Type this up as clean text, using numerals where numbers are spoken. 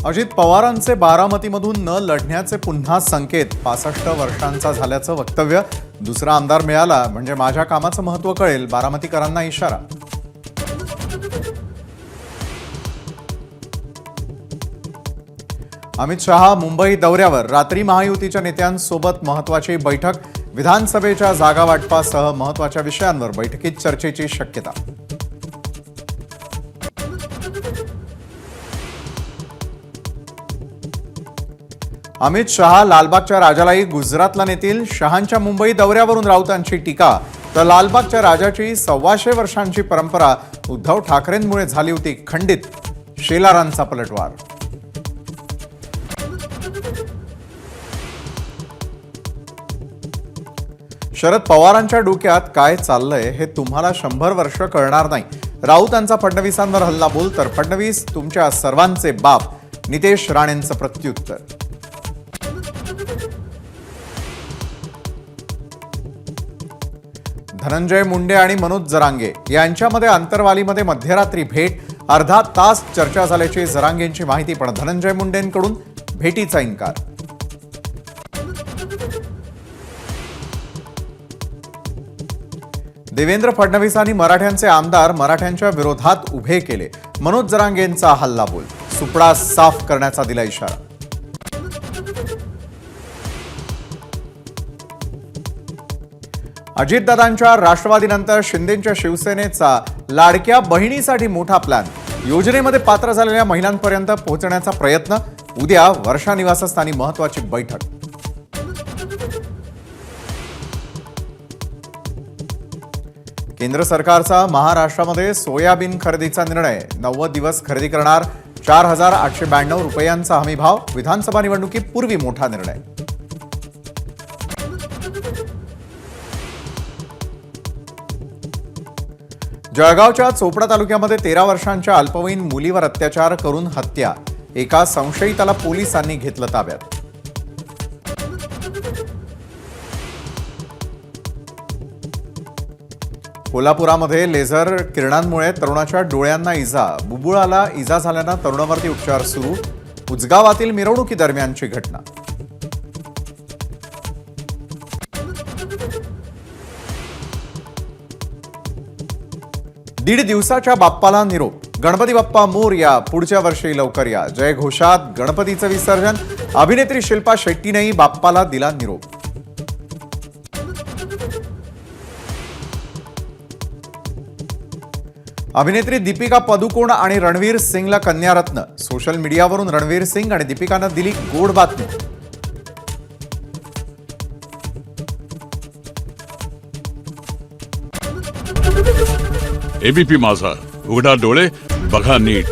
अजित पवारांचे बारामतीमधून न लढण्याचे पुन्हा संकेत. 65 वर्षांचा झाल्याचं वक्तव्य. दुसरा आमदार मिळाला म्हणजे माझ्या कामाचं महत्त्व कळेल, बारामतीकरांना इशारा. अमित शहा मुंबई दौऱ्यावर. रात्री महायुतीच्या नेत्यांसोबत महत्त्वाची बैठक. विधानसभेच्या जागा वाटपासह महत्त्वाच्या विषयांवर बैठकीत चर्चेची शक्यता. अमित शहा लालबागच्या राजालाही गुजरातला नेतील. शहांच्या मुंबई दौऱ्यावरून राऊतांची टीका. तर लालबागच्या राजाची 125 वर्षांची परंपरा उद्धव ठाकरेंमुळे झाली होती खंडित. शेलारांचा पलटवार. शरद पवारांच्या डोक्यात काय चाललंय हे तुम्हाला 100 वर्ष कळणार नाही. राऊतांचा फडणवीसांवर हल्लाबोल. तर फडणवीस तुमच्या सर्वांचे बाप. नितेश राणेंचं प्रत्युत्तर. धनंजय मुंडे आणि मनोज जरांगे यांच्यामध्ये अंतरवालीमध्ये मध्यरात्री भेट. अर्धा तास चर्चा झाल्याची जरांगेंची माहिती, पण धनंजय मुंडेंकडून भेटीचा इन्कार. देवेंद्र फडणवीसांनी मराठ्यांचे आमदार मराठ्यांच्या विरोधात उभे केले. मनोज जरांगेंचा हल्लाबोल. सुपडा साफ करण्याचा दिला इशारा. अजितदादांच्या राष्ट्रवादीनंतर शिंदेंच्या शिवसेनेचा लाडक्या बहिणीसाठी मोठा प्लॅन. योजनेमध्ये पात्र झालेल्या महिलांपर्यंत पोहोचण्याचा प्रयत्न. उद्या वर्षा निवासस्थानी महत्त्वाची बैठक. केंद्र सरकारचा महाराष्ट्रामध्ये सोयाबीन खरेदीचा निर्णय. 90 दिवस खरेदी करणार. 4,892 रुपयांचा हमीभाव. विधानसभा निवडणुकीपूर्वी मोठा निर्णय. जळगावच्या चोपडा तालुक्यामध्ये 13 वर्षांच्या अल्पवयीन मुलीवर अत्याचार करून हत्या. एका संशयिताला पोलिसांनी घेतलं ताब्यात. कोल्हापुरामध्ये लेझर किरणांमुळे तरुणाच्या डोळ्यांना इजा. बुबुळाला इजा झाल्यानं तरुणावरती उपचार सुरू. उजगावातील मिरवणुकीदरम्यानची घटना. दीड दिवसाच्या बाप्पाला निरोप. गणपती बाप्पा मोरया. पुढच्या वर्षी लवकर या. जयघोषात गणपतीचं विसर्जन. अभिनेत्री शिल्पा शेट्टीनेही बाप्पाला दिला निरोप. अभिनेत्री दीपिका पदुकोण आणि रणवीर सिंगला कन्यारत्न. सोशल मीडियावरून रणवीर सिंग आणि दीपिकानं दिली गोड बातमी. एबीपी माझा, उघडा डोळे बघा नीट.